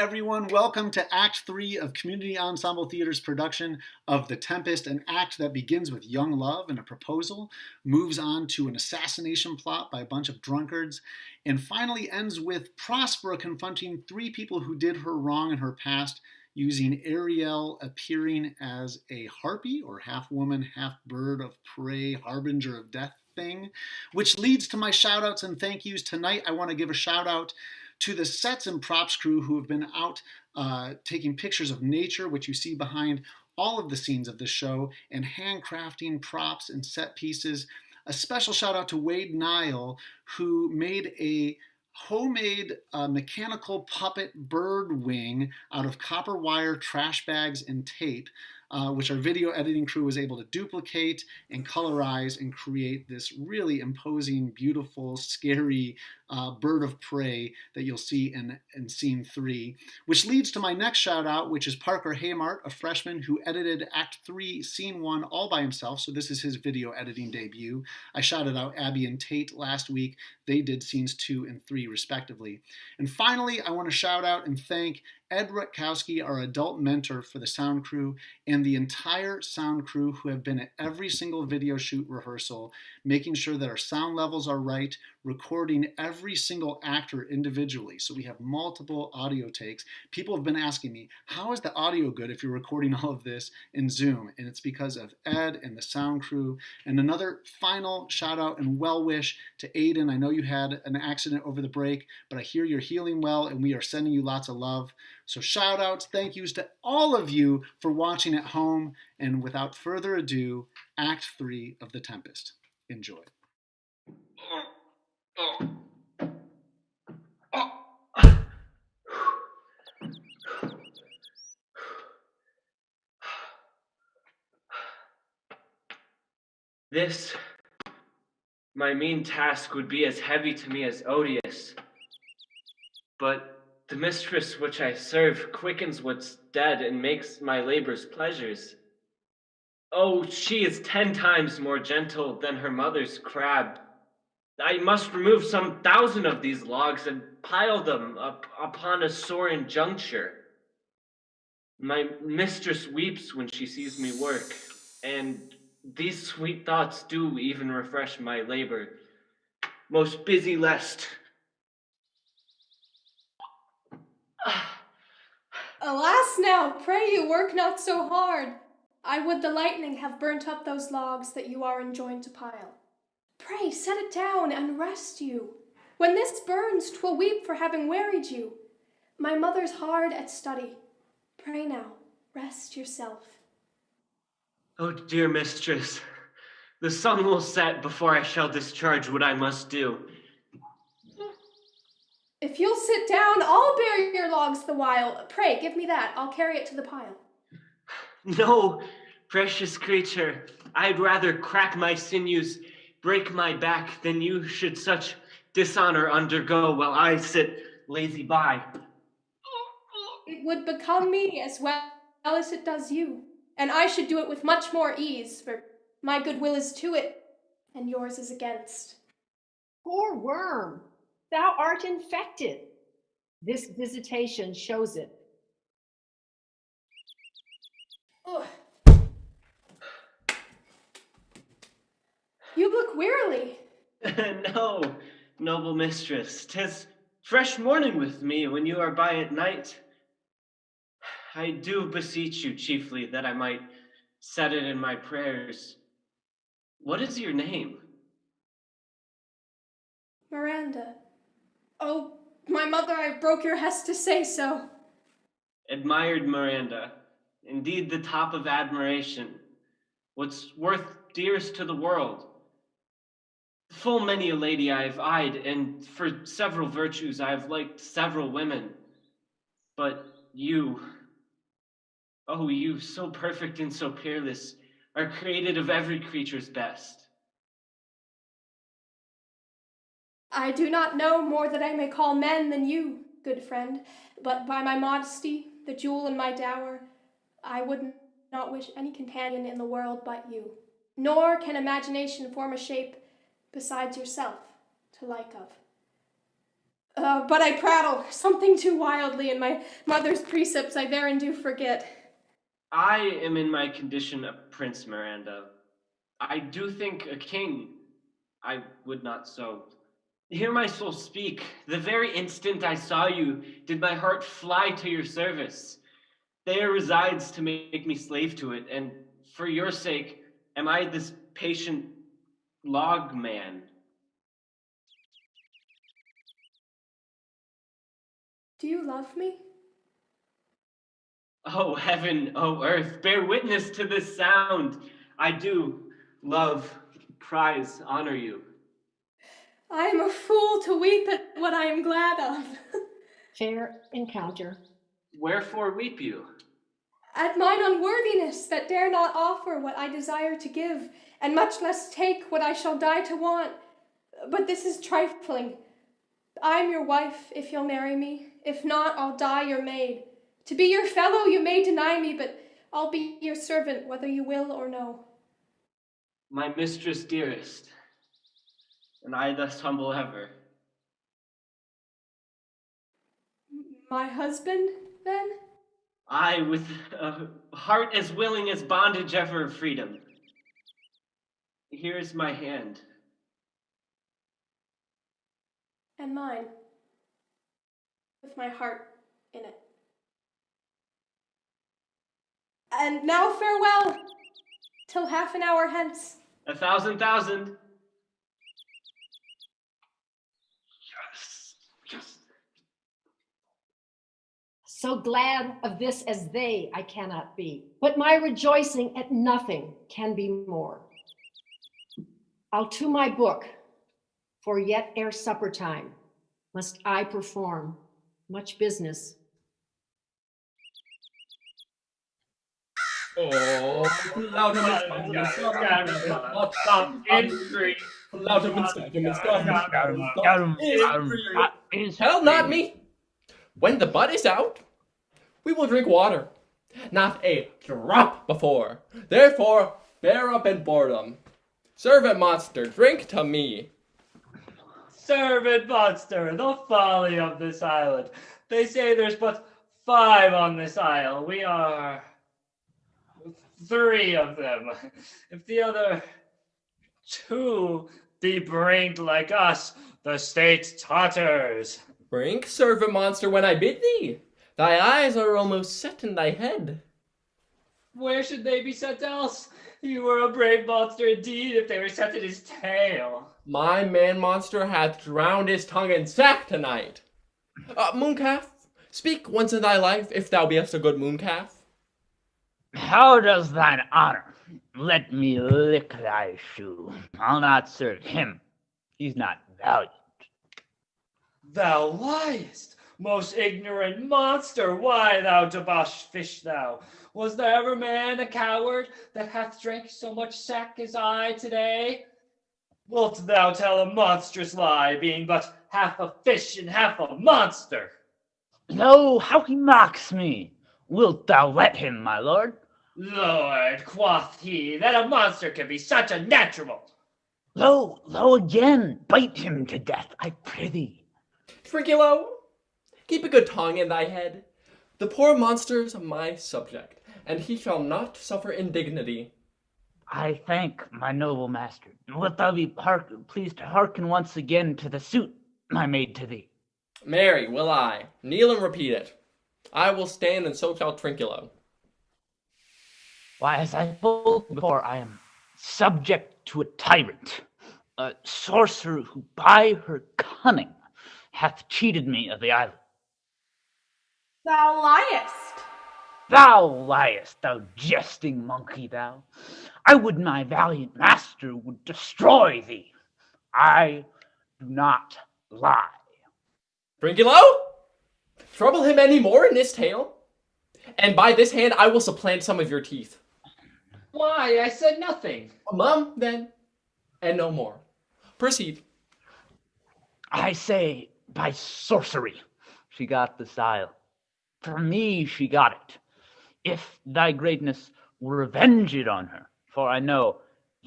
everyone. Welcome to Act 3 of Community Ensemble Theater's production of The Tempest, an act that begins with young love and a proposal, moves on to an assassination plot by a bunch of drunkards, and finally ends with Prospera confronting three people who did her wrong in her past, using Ariel appearing as a harpy, or half-woman, half-bird of prey, harbinger of death thing, which leads to my shout-outs and thank yous. Tonight I want to give a shout-out to the sets and props crew who have been out taking pictures of nature, which you see behind all of the scenes of this show, and handcrafting props and set pieces. A special shout out to Wade Nile, who made a homemade mechanical puppet bird wing out of copper wire, trash bags, and tape, which our video editing crew was able to duplicate and colorize and create this really imposing, beautiful, scary bird of prey that you'll see in scene 3, which leads to my next shout out, which is Parker Haymart, a freshman who edited Act 3, Scene 1 all by himself, so this is his video editing debut. I shouted out Abby and Tate last week. They did scenes 2 and 3 respectively. And finally, I want to shout out and thank Ed Rutkowski, our adult mentor for the sound crew, and the entire sound crew who have been at every single video shoot rehearsal, making sure that our sound levels are right, recording every single actor individually. So we have multiple audio takes. People have been asking me, how is the audio good if you're recording all of this in Zoom? And it's because of Ed and the sound crew. And another final shout out and well wish to Aiden. I know you had an accident over the break, but I hear you're healing well and we are sending you lots of love. So shout outs, thank yous to all of you for watching at home. And without further ado, Act 3 of The Tempest. Enjoy. This, my mean task, would be as heavy to me as odious. But the mistress which I serve quickens what's dead and makes my labors pleasures. Oh, she is 10 times more gentle than her mother's crab. I must remove some 1,000 of these logs and pile them up upon a soaring juncture. My mistress weeps when she sees me work, and these sweet thoughts do even refresh my labor. Most busy lest. Alas now, pray you work not so hard. I would the lightning have burnt up those logs that you are enjoined to pile. Pray set it down and rest you. When this burns, 'twill weep for having wearied you. My mother's hard at study. Pray now, rest yourself. Oh, dear mistress, the sun will set before I shall discharge what I must do. If you'll sit down, I'll bear your logs the while. Pray, give me that. I'll carry it to the pile. No, precious creature, I'd rather crack my sinews, break my back, than you should such dishonor undergo while I sit lazy by. It would become me as well as it does you, and I should do it with much more ease, for my goodwill is to it, and yours is against. Poor worm, thou art infected. This visitation shows it. Ugh. You look wearily. No, noble mistress, 'tis fresh morning with me when you are by at night. I do beseech you chiefly that I might set it in my prayers. What is your name? Miranda. Oh, my mother, I broke your hest to say so. Admired Miranda, indeed the top of admiration, what's worth dearest to the world. Full many a lady I have eyed, and for several virtues I have liked several women. But you, oh, you, so perfect and so peerless, are created of every creature's best. I do not know more that I may call men than you, good friend, but by my modesty, the jewel in my dower, I would not wish any companion in the world but you. Nor can imagination form a shape besides yourself to like of. But I prattle something too wildly, and my mother's precepts I therein do forget. I am in my condition a prince, Miranda. I do think a king. I would not so. Hear my soul speak. The very instant I saw you, did my heart fly to your service. There resides to make me slave to it, and for your sake am I this patient log man. Do you love me? Oh heaven, oh earth, bear witness to this sound. I do love, prize, honor you. I am a fool to weep at what I am glad of. Fair encounter. Wherefore weep you? At mine unworthiness that dare not offer what I desire to give, and much less take what I shall die to want. But this is trifling. I'm your wife, if you'll marry me. If not, I'll die your maid. To be your fellow you may deny me, but I'll be your servant, whether you will or no. My mistress dearest, and I thus humble ever. My husband, then? I with a heart as willing as bondage ever of freedom. Here is my hand. And mine, with my heart in it. And now farewell, till half an hour hence. 1,000,000. Yes, yes. So glad of this as they I cannot be, but my rejoicing at nothing can be more. I'll to my book, for yet ere supper time must I perform much business. Oh, hell not me. When the butt is out, we will drink water. Not a drop before. Therefore, bear up in boredom. Servant monster, drink to me. Servant monster, the folly of this island. They say there's but 5 on this isle. We are 3 of them. If the other 2 be brained like us, the state totters. Drink, servant monster, when I bid thee. Thy eyes are almost set in thy head. Where should they be set else? You were a brave monster indeed if they were set in his tail. My man-monster hath drowned his tongue in sack tonight. Mooncalf, speak once in thy life, if thou be'st a good mooncalf. How does thine honor? Let me lick thy shoe. I'll not serve him. He's not valiant. Thou liest, most ignorant monster. Why, thou debauched fish, thou? Was there ever man a coward that hath drank so much sack as I today? Wilt thou tell a monstrous lie, being but half a fish and half a monster? Lo, how he mocks me! Wilt thou let him, my lord? Lord, quoth he, that a monster can be such a natural. Lo, lo again, bite him to death, I prithee. Trinculo, keep a good tongue in thy head. The poor monster's my subject, and he shall not suffer indignity. I thank my noble master. Wilt thou be pleased to hearken once again to the suit I made to thee? Marry, will I. Kneel and repeat it. I will stand, and so shall Trinculo. Why, as I spoke before, I am subject to a tyrant, a sorcerer who by her cunning hath cheated me of the island. Thou liest. Thou liest, thou jesting monkey, thou. I would my valiant master would destroy thee. I do not lie. Trinculo? Trouble him any more in this tale, and by this hand I will supplant some of your teeth. Why, I said nothing. Mum, then, and no more. Proceed. I say, by sorcery, she got this isle. For me she got it. If thy greatness will revenge it on her, for I know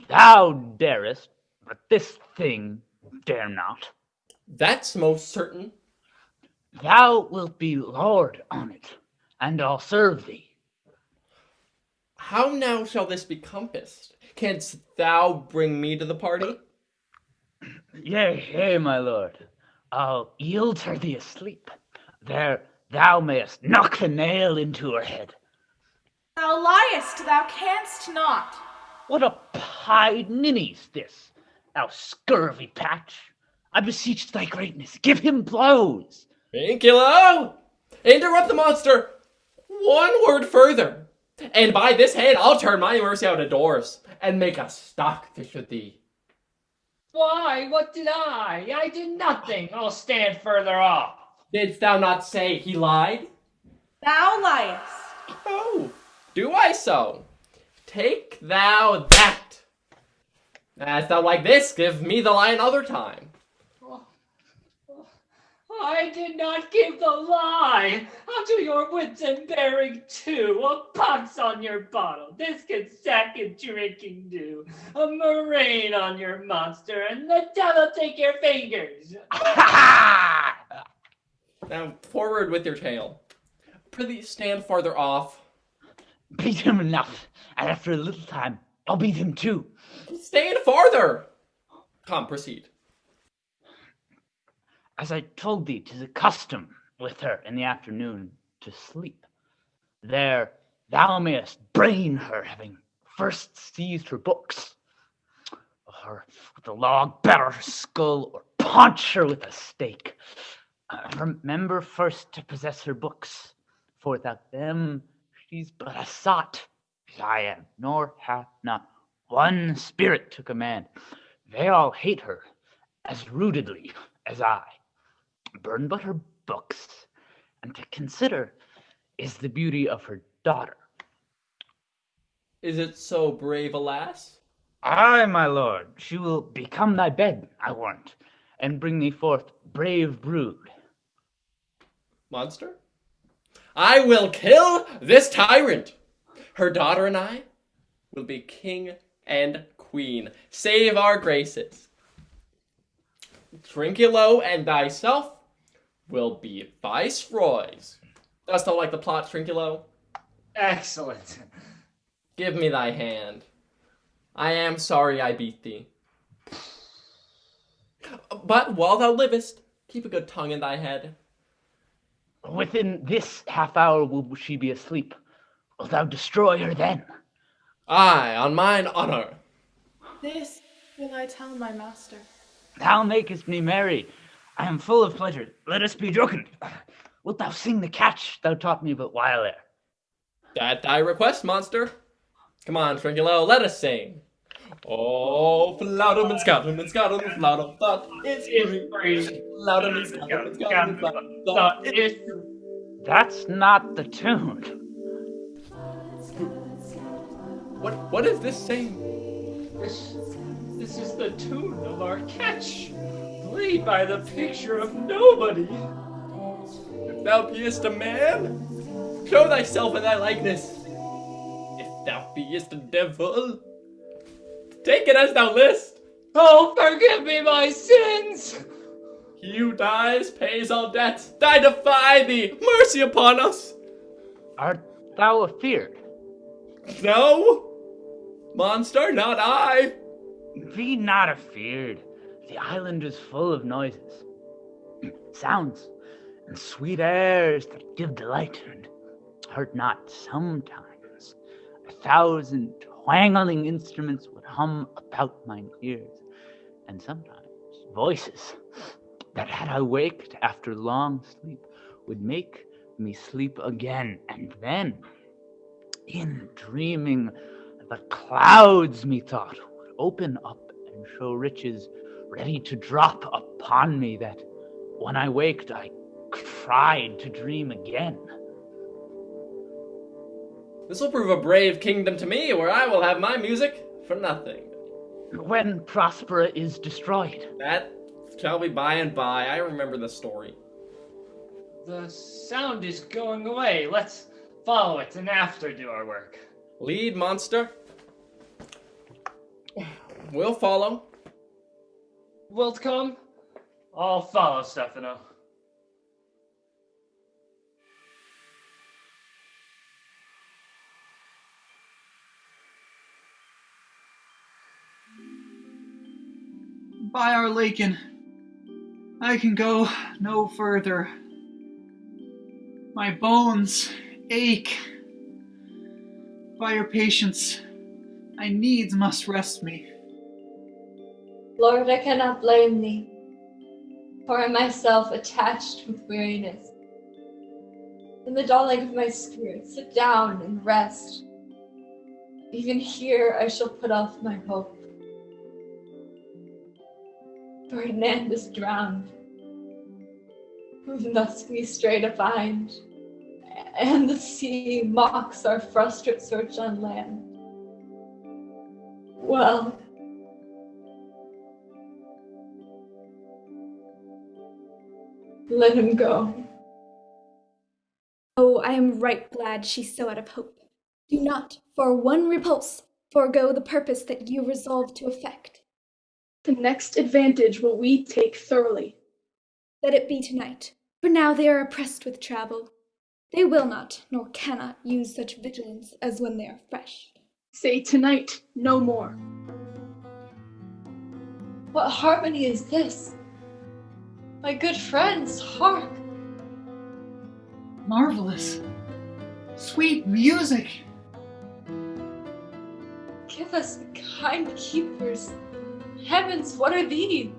thou darest, but this thing dare not. That's most certain. Thou wilt be lord on it, and I'll serve thee. How now shall this be compassed? Canst thou bring me to the party? Yea, my lord. I'll yield her thee asleep. There thou mayest knock the nail into her head. Thou liest, thou canst not. What a pied ninny's this, thou scurvy patch! I beseech thy greatness, give him blows. Trinculo! Interrupt the monster! One word further, and by this hand I'll turn my mercy out of doors, and make a stockfish of thee. Why, what did I? I did nothing. I'll stand further off. Didst thou not say he lied? Thou liest. Oh, do I so? Take thou that. As thou like this, give me the lie another time. I did not give the lie. How do your wits and bearing too? A pox on your bottle, this can sack and drinking do. A murrain on your monster, and the devil take your fingers. Now forward with your tale. Prithee stand farther off. Beat him enough, and after a little time, I'll beat him too. Stand farther! Come, proceed. As I told thee, 'tis a custom with her in the afternoon to sleep. There thou mayest brain her, having first seized her books, or with a log batter her skull, or paunch her with a stake. Remember first to possess her books, for without them she's but a sot, as I am, nor hath not one spirit to command. They all hate her as rootedly as I. Burn but her books, and to consider is the beauty of her daughter. Is it so brave a lass? Aye, my lord, she will become thy bed, I warrant, and bring thee forth brave brood. Monster? I will kill this tyrant. Her daughter and I will be king and queen. Save our graces. Trinculo and thyself will be viceroys. Dost thou like the plot, Trinculo? Excellent. Give me thy hand. I am sorry I beat thee. But while thou livest, keep a good tongue in thy head. Within this half hour will she be asleep. Wilt thou destroy her then? Aye, on mine honor. This will I tell my master. Thou makest me merry. I am full of pleasure. Let us be jocund. Wilt thou sing the catch thou taught me but while ere? At thy request, monster. Come on, Trinculo, let us sing. Oh, Floudum and Scoutum and Scoutum and Floudum, thought it's free. Floudum and Scoutum and Scoutum and Floudum, thought it's free. That's not the tune. What is this saying? This is the tune of our catch, played by the picture of nobody. If thou beest a man, show thyself in thy likeness. If thou beest a devil, take it as thou list. Oh, forgive me my sins! He who dies pays all debts. I defy thee. Mercy upon us. Art thou afeard? No, monster, not I. Be not afeard. The island is full of noises, sounds, and sweet airs that give delight, and hurt not sometimes. 1,000 twangling instruments would hum about mine ears, and sometimes voices that had I waked after long sleep would make me sleep again, and then, in dreaming, the clouds, methought, would open up and show riches ready to drop upon me, that when I waked I tried to dream again. This will prove a brave kingdom to me, where I will have my music for nothing. When Prospera is destroyed. That shall be by and by. I remember the story. The sound is going away. Let's follow it and after do our work. Lead, monster. We'll follow. Wilt come? I'll follow, Stefano. By our Lakin, I can go no further. My bones ache. By your patience, I needs must rest me. Lord, I cannot blame thee, for I myself attached with weariness. In the dawning of my spirit, sit down and rest. Even here I shall put off my hope. Ferdinand is drowned, whom thus we stray to find, and the sea mocks our frustrate search on land. Well, let him go. Oh, I am right glad she's so out of hope. Do not, for one repulse, forego the purpose that you resolve to effect. The next advantage will we take thoroughly. Let it be tonight, for now they are oppressed with travel. They will not, nor cannot, use such vigilance as when they are fresh. Say tonight, no more. What harmony is this? My good friends, hark! Marvelous. Sweet music. Give us kind keepers. Heavens, what are these?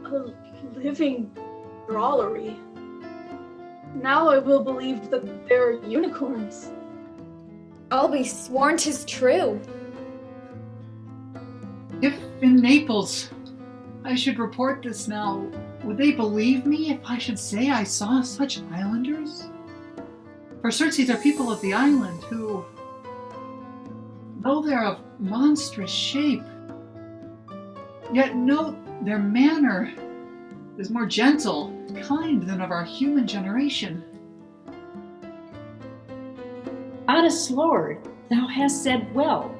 A living drollery. Now I will believe that they're unicorns. I'll be sworn 'tis true. If in Naples I should report this now, would they believe me if I should say I saw such islanders? For certes these are people of the island who, though they're of monstrous shape, yet note their manner is more gentle, kind than of our human generation. Honest Lord, thou hast said well.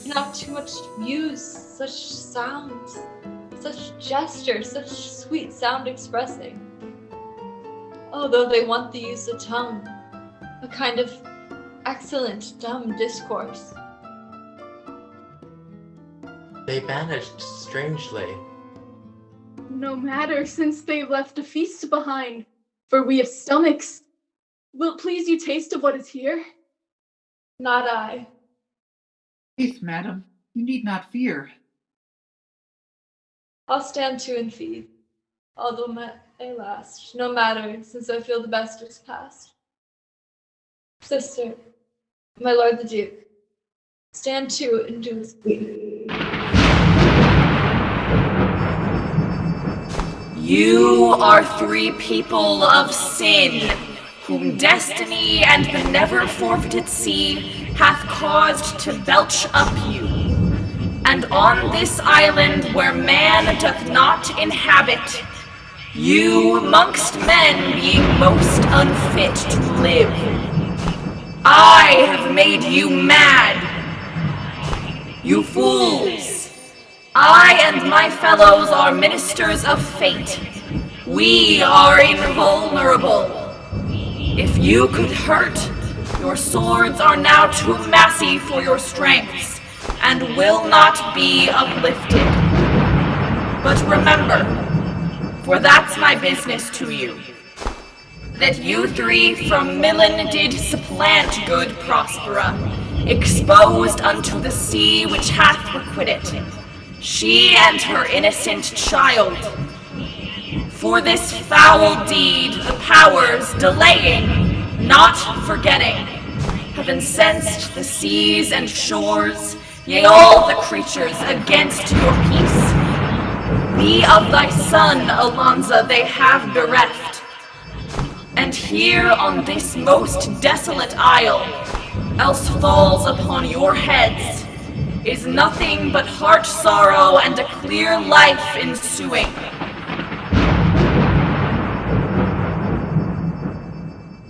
Not too much to use such sounds, such gestures, such sweet sound expressing. Although they want the use of tongue, a kind of excellent dumb discourse. They vanished strangely. No matter, since they left a feast behind, for we have stomachs. Will't please you taste of what is here? Not I. Faith, madam, you need not fear. I'll stand to and feed, although may last. No matter, since I feel the best is past. Sister, my lord the Duke, stand to and do as we. You are three people of sin, whom destiny and the never forfeited sea hath caused to belch up you. And on this island where man doth not inhabit, you amongst men being most unfit to live, I have made you mad. You fools! I and my fellows are ministers of fate. We are invulnerable. If you could hurt, your swords are now too massy for your strengths, and will not be uplifted. But remember, for that's my business to you, that you three from Milan did supplant good Prospera, exposed unto the sea which hath requited, she and her innocent child. For this foul deed, the powers, delaying, not forgetting, have incensed the seas and shores, yea, all the creatures against your peace. Thee of thy son, Alonza, they have bereft. And here on this most desolate isle, else falls upon your heads, is nothing but heart sorrow and a clear life ensuing.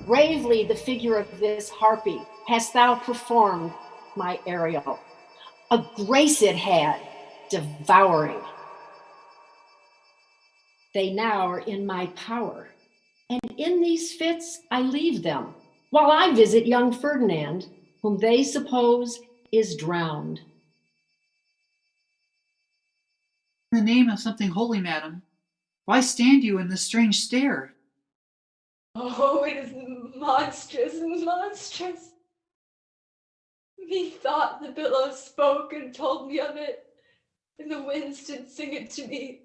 Bravely the figure of this harpy hast thou performed, my Ariel. A grace it had, devouring. They now are in my power, and in these fits I leave them, while I visit young Ferdinand whom they suppose is drowned. In the name of something holy, madam, why stand you in this strange stare? Oh, it is monstrous, monstrous. Methought the billows spoke and told me of it, and the winds did sing it to me.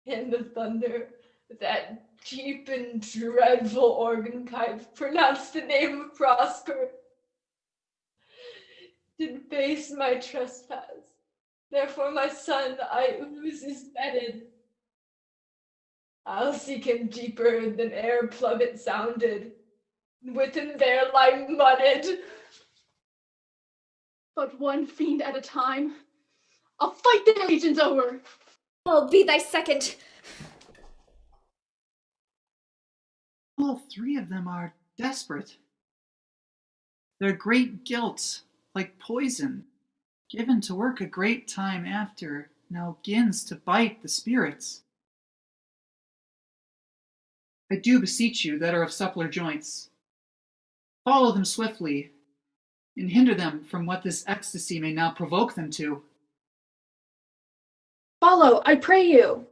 And the thunder, that deep and dreadful organ pipe, pronounced the name of Prosper, did face my trespass. Therefore, my son, I ooze is bedded. I'll seek him deeper than e'er plummet sounded, and with him there lie mudded. But one fiend at a time. I'll fight the legions over. I'll be thy second. All three of them are desperate. Their great guilt, like poison, given to work a great time after, now begins to bite the spirits. I do beseech you that are of suppler joints, follow them swiftly, and hinder them from what this ecstasy may now provoke them to. Follow, I pray you.